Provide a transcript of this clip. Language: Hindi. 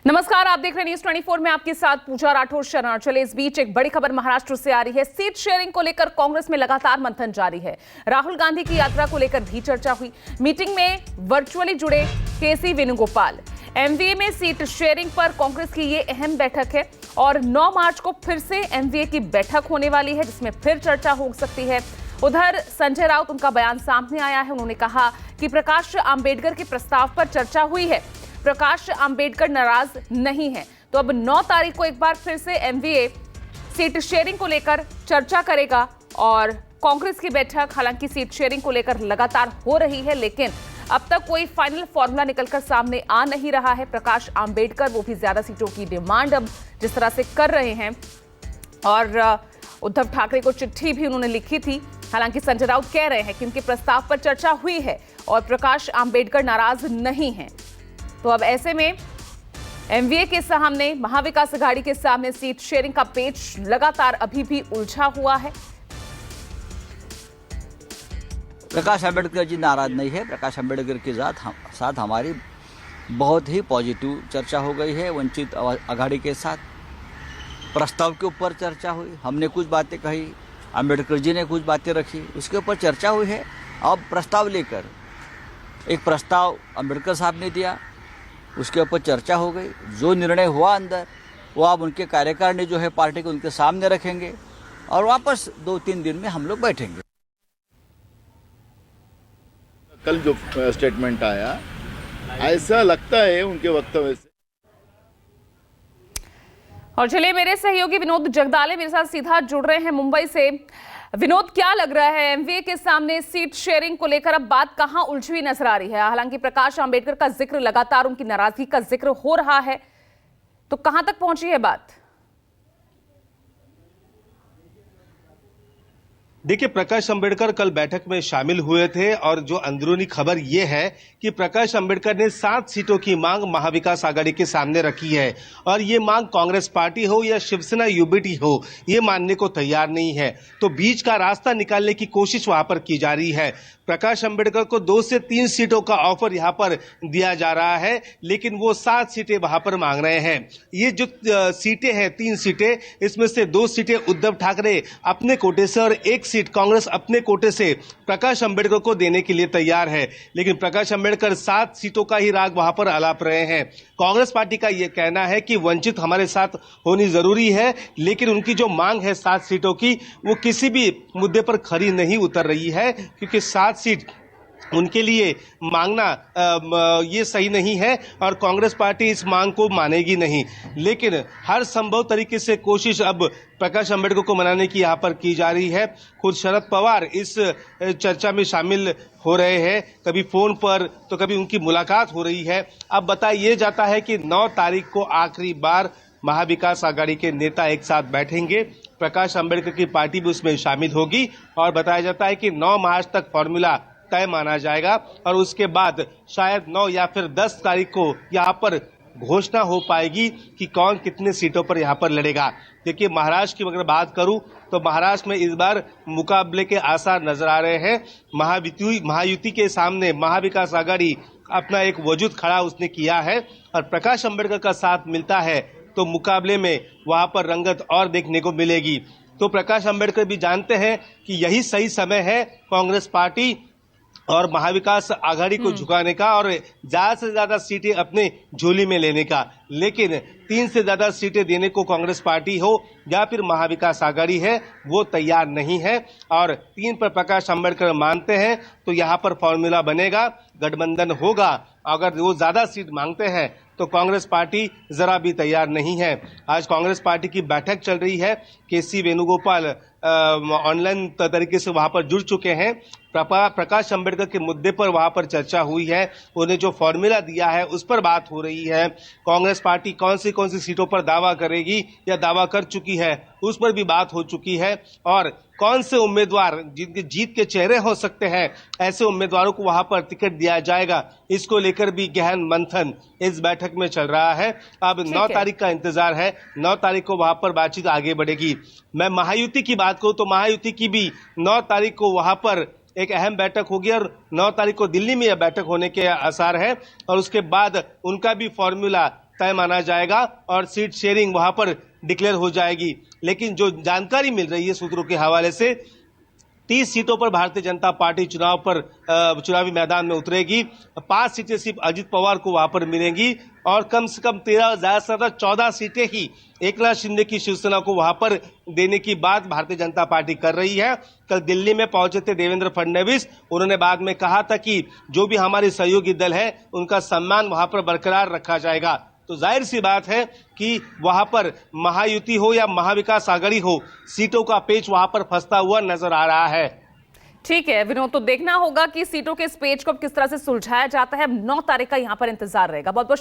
नमस्कार, आप देख रहे हैं न्यूज 24 में आपके साथ पूजा राठौर शरण। चले इस बीच एक बड़ी खबर महाराष्ट्र से आ रही है। सीट शेयरिंग को लेकर कांग्रेस में लगातार मंथन जारी है। राहुल गांधी की यात्रा को लेकर भी चर्चा हुई। मीटिंग में वर्चुअली जुड़े केसी वेणुगोपाल। एमवीए में सीट शेयरिंग पर कांग्रेस की ये अहम बैठक है और 9 मार्च को फिर से एमवीए की बैठक होने वाली है, जिसमें फिर चर्चा हो सकती है। उधर संजय राउत, उनका बयान सामने आया है। उन्होंने कहा कि प्रकाश आंबेडकर के प्रस्ताव पर चर्चा हुई है, प्रकाश आंबेडकर नाराज नहीं है। तो अब 9 तारीख को एक बार फिर से एमवीए सीट शेयरिंग को लेकर चर्चा करेगा और कांग्रेस की बैठक हालांकि सीट शेयरिंग को लेकर लगातार हो रही है, लेकिन अब तक कोई फाइनल फॉर्मूला निकलकर सामने आ नहीं रहा है। प्रकाश आंबेडकर वो भी ज्यादा सीटों की डिमांड अब जिस तरह से कर रहे हैं और उद्धव ठाकरे को चिट्ठी भी उन्होंने लिखी थी। हालांकि संजय राउत कह रहे हैं कि उनके प्रस्ताव पर चर्चा हुई है और प्रकाश आंबेडकर नाराज नहीं है। तो अब ऐसे में एमवीए के सामने, महाविकास आघाड़ी के सामने सीट शेयरिंग का पेच लगातार अभी भी उलझा हुआ है। प्रकाश आंबेडकर जी नाराज नहीं है। प्रकाश आंबेडकर के साथ हमारी बहुत ही पॉजिटिव चर्चा हो गई है। वंचित आघाड़ी के साथ प्रस्ताव के ऊपर चर्चा हुई, हमने कुछ बातें कही, आंबेडकर जी ने कुछ बातें रखी, उसके ऊपर चर्चा हुई है। अब प्रस्ताव लेकर एक प्रस्ताव आंबेडकर साहब ने दिया, उसके ऊपर चर्चा हो गई। जो निर्णय हुआ अंदर वो अब उनके कार्यकारिणी जो है पार्टी के उनके सामने रखेंगे और वापस 2-3 दिन में हम लोग बैठेंगे। कल जो स्टेटमेंट आया, ऐसा लगता है उनके वक्तव्य से। और चलिए, मेरे सहयोगी विनोद जगदाले मेरे साथ सीधा जुड़ रहे हैं मुंबई से। विनोद, क्या लग रहा है एमवीए के सामने सीट शेयरिंग को लेकर अब बात कहां उलझी हुई नजर आ रही है? हालांकि प्रकाश आंबेडकर का जिक्र, लगातार उनकी नाराजगी का जिक्र हो रहा है, तो कहां तक पहुंची है बात? देखिए, प्रकाश आंबेडकर कल बैठक में शामिल हुए थे और जो अंदरूनी खबर ये है कि प्रकाश आंबेडकर ने 7 सीटों की मांग महाविकास आघाड़ी के सामने रखी है और ये मांग कांग्रेस पार्टी हो या शिवसेना यूबीटी हो, ये मानने को तैयार नहीं है। तो बीच का रास्ता निकालने की कोशिश वहां पर की जा रही है। प्रकाश आंबेडकर को 2 से 3 सीटों का ऑफर यहां पर दिया जा रहा है, लेकिन वो 7 सीटें वहां पर मांग रहे हैं। ये जो सीटें हैं, 3 सीटें, इसमें से 2 सीटें उद्धव ठाकरे अपने कोटे से और 1 सीट कांग्रेस अपने कोटे से प्रकाश आंबेडकर को देने के लिए तैयार है। लेकिन प्रकाश आंबेडकर 7 सीटों का ही राग वहां पर अलाप रहे हैं। कांग्रेस पार्टी का यह कहना है कि वंचित हमारे साथ होनी जरूरी है, लेकिन उनकी जो मांग है 7 सीटों की, वो किसी भी मुद्दे पर खरी नहीं उतर रही है, क्योंकि 7 सीट उनके लिए मांगना ये सही नहीं है और कांग्रेस पार्टी इस मांग को मानेगी नहीं। लेकिन हर संभव तरीके से कोशिश अब प्रकाश आंबेडकर को मनाने की यहाँ पर की जा रही है। खुद शरद पवार इस चर्चा में शामिल हो रहे हैं, कभी फोन पर तो कभी उनकी मुलाकात हो रही है। अब बताया जाता है कि 9 तारीख को आखिरी बार महाविकास आघाड़ी के नेता एक साथ बैठेंगे, प्रकाश आंबेडकर की पार्टी भी उसमें शामिल होगी और बताया जाता है कि 9 मार्च तक फॉर्मूला तय माना जाएगा और उसके बाद शायद 9 या फिर 10 तारीख को यहाँ पर घोषणा हो पाएगी कि कौन कितने सीटों पर यहाँ पर लड़ेगा। देखिए, महाराष्ट्र की अगर बात करूं तो महाराष्ट्र में इस बार मुकाबले के आसार नजर आ रहे हैं। महायुति के सामने महाविकास आघाड़ी अपना एक वजूद खड़ा उसने किया है और प्रकाश आंबेडकर का साथ मिलता है तो मुकाबले में वहां पर रंगत और देखने को मिलेगी। तो प्रकाश आंबेडकर भी जानते हैं कि यही सही समय है कांग्रेस पार्टी और महाविकास आघाड़ी को झुकाने का और ज्यादा से ज्यादा सीटें अपने झोली में लेने का। लेकिन 3 से ज्यादा सीटें देने को कांग्रेस पार्टी हो या फिर महाविकास आघाड़ी है, वो तैयार नहीं है और 3 पर प्रकाश आंबेडकर मानते हैं तो यहाँ पर फॉर्मूला बनेगा, गठबंधन होगा। अगर वो ज्यादा सीट मांगते हैं तो कांग्रेस पार्टी जरा भी तैयार नहीं है। आज कांग्रेस पार्टी की बैठक चल रही है। केसी वेणुगोपाल ऑनलाइन तरीके से वहां पर जुड़ चुके हैं। प्रकाश आंबेडकर के मुद्दे पर वहां पर चर्चा हुई है, उन्हें जो फॉर्मूला दिया है उस पर बात हो रही है। कांग्रेस पार्टी कौन सी सीटों पर दावा करेगी या दावा कर चुकी है उस पर भी बात हो चुकी है और कौन से उम्मीदवार जिनके जीत के चेहरे हो सकते हैं, ऐसे उम्मीदवारों को वहां पर टिकट दिया जाएगा, इसको लेकर भी गहन मंथन इस बैठक में चल रहा है। अब 9 तारीख का इंतजार है, 9 तारीख को वहां पर बातचीत आगे बढ़ेगी। मैं महायुति की बात करूं तो महायुति की भी 9 तारीख को वहां पर एक अहम बैठक होगी और 9 तारीख को दिल्ली में यह बैठक होने के आसार है और उसके बाद उनका भी फॉर्मूला तय माना जाएगा और सीट शेयरिंग वहां पर डिक्लेयर हो जाएगी। लेकिन जो जानकारी मिल रही है सूत्रों के हवाले से 30 सीटों पर भारतीय जनता पार्टी चुनावी मैदान में उतरेगी। 5 सीटें सिर्फ अजित पवार को वहां पर मिलेंगी और कम से कम 13, ज्यादा से ज्यादा 14 सीटें ही एकनाथ शिंदे की शिवसेना को वहां पर देने की बात भारतीय जनता पार्टी कर रही है। कल दिल्ली में पहुंचे थे देवेंद्र फडणवीस, उन्होंने बाद में कहा था कि जो भी हमारे सहयोगी दल है उनका सम्मान वहां पर बरकरार रखा जाएगा। तो जाहिर सी बात है कि वहां पर महायुति हो या महाविकास आघाड़ी हो, सीटों का पेच वहां पर फंसता हुआ नजर आ रहा है। ठीक है विनोद, तो देखना होगा कि सीटों के इस पेच को किस तरह से सुलझाया जाता है। 9 तारीख का यहां पर इंतजार रहेगा। बहुत बहुत